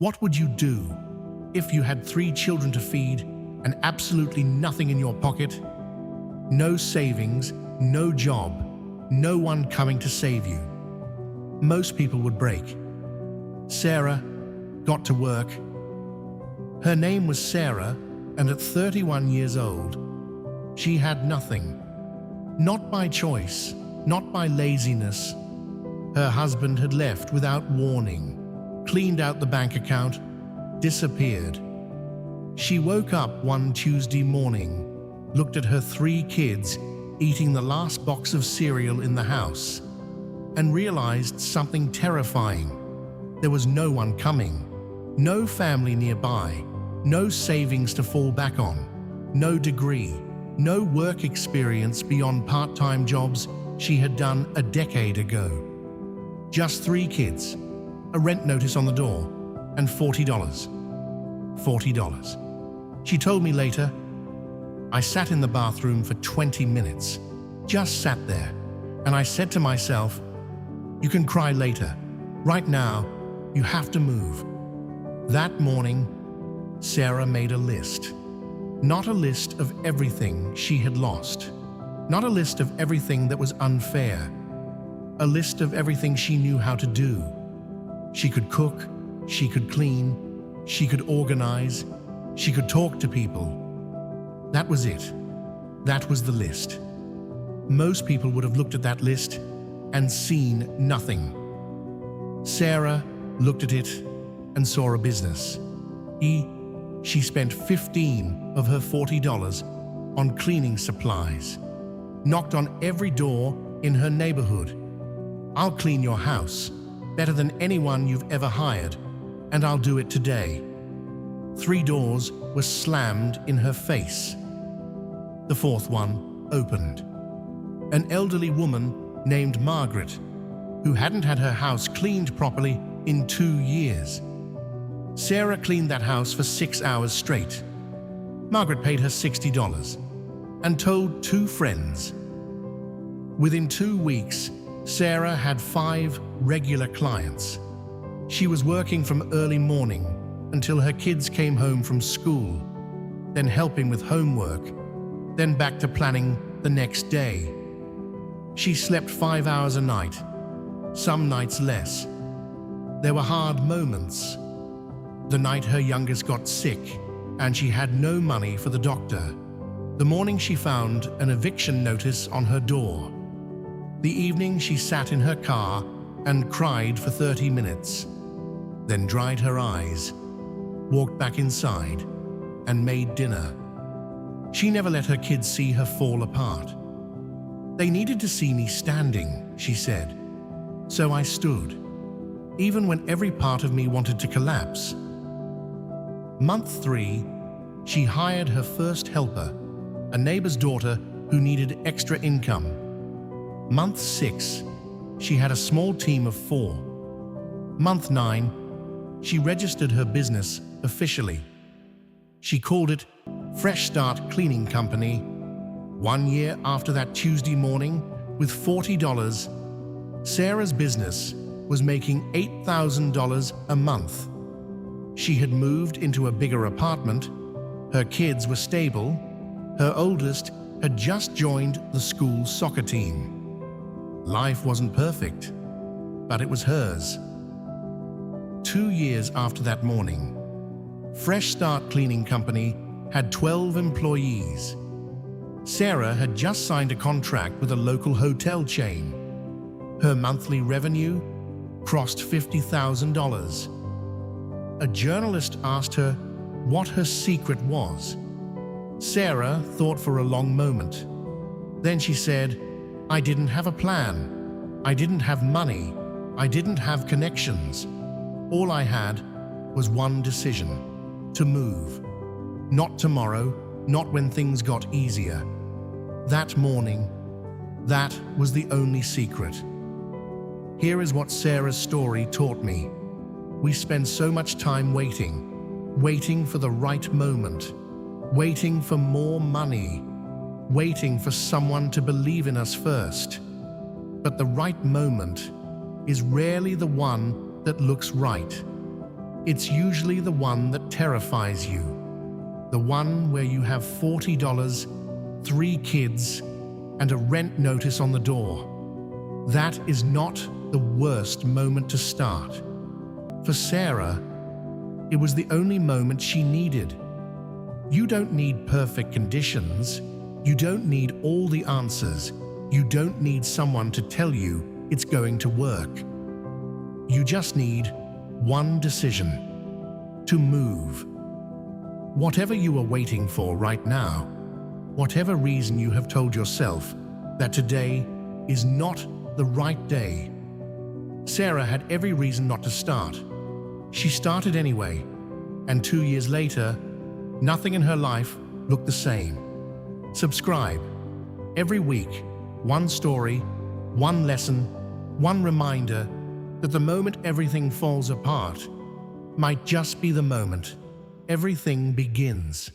What would you do if you had 3 children to feed and absolutely nothing in your pocket? No savings, no job, no one coming to save you. Most people would break. Sarah got to work. Her name was Sarah, and at 31 years old, she had nothing. Not by choice, not by laziness. Her husband had left without warning, cleaned out the bank account, disappeared. She woke up one Tuesday morning, looked at her 3 kids eating the last box of cereal in the house, and realized something terrifying. There was no one coming, no family nearby, no savings to fall back on, no degree, no work experience beyond part-time jobs she had done a decade ago. Just 3 kids, a rent notice on the door, and $40. $40. She told me later, "I sat in the bathroom for 20 minutes, just sat there, and I said to myself, you can cry later. Right now, you have to move." That morning, Sarah made a list. Not a list of everything she had lost. Not a list of everything that was unfair. A list of everything she knew how to do. She could cook, she could clean, she could organize, she could talk to people. That was it. That was the list. Most people would have looked at that list and seen nothing. Sarah looked at it and saw a business. She spent 15 of her $40 on cleaning supplies, knocked on every door in her neighborhood. "I'll clean your house better than anyone you've ever hired, and I'll do it today." 3 doors were slammed in her face. The 4th one opened. An elderly woman named Margaret, who hadn't had her house cleaned properly in 2 years. Sarah cleaned that house for 6 hours straight. Margaret paid her $60 and told 2 friends. Within 2 weeks, Sarah had 5 regular clients. She was working from early morning until her kids came home from school, then helping with homework, then back to planning the next day. She slept 5 hours a night, some nights less. There were hard moments. The night her youngest got sick and she had no money for the doctor. The morning she found an eviction notice on her door. The evening she sat in her car and cried for 30 minutes, then dried her eyes, walked back inside, and made dinner. She never let her kids see her fall apart. "They needed to see me standing," she said. "So I stood, even when every part of me wanted to collapse." Month 3, she hired her first helper, a neighbor's daughter who needed extra income. Month 6, she had a small team of 4. Month 9, she registered her business officially. She called it Fresh Start Cleaning Company. 1 year after that Tuesday morning, with $40, Sarah's business was making $8,000 a month. She had moved into a bigger apartment. Her kids were stable. Her oldest had just joined the school soccer team. Life wasn't perfect, but it was hers. 2 years after that morning, Fresh Start Cleaning Company had 12 employees. Sarah had just signed a contract with a local hotel chain. Her monthly revenue crossed $50,000. A journalist asked her what her secret was. Sarah thought for a long moment. Then she said, "I didn't have a plan. I didn't have money. I didn't have connections. All I had was one decision: to move. Not tomorrow, not when things got easier. That morning, that was the only secret." Here is what Sarah's story taught me. We spend so much time waiting for the right moment, waiting for more money, waiting for someone to believe in us first. But the right moment is rarely the one that looks right. It's usually the one that terrifies you. The one where you have $40, 3 kids, and a rent notice on the door. That is not the worst moment to start. For Sarah, it was the only moment she needed. You don't need perfect conditions. You don't need all the answers. You don't need someone to tell you it's going to work. You just need one decision: to move. Whatever you are waiting for right now, whatever reason you have told yourself that today is not the right day, Sarah had every reason not to start. She started anyway, and 2 years later, nothing in her life looked the same. Subscribe. Every week, one story, one lesson, one reminder that the moment everything falls apart might just be the moment everything begins.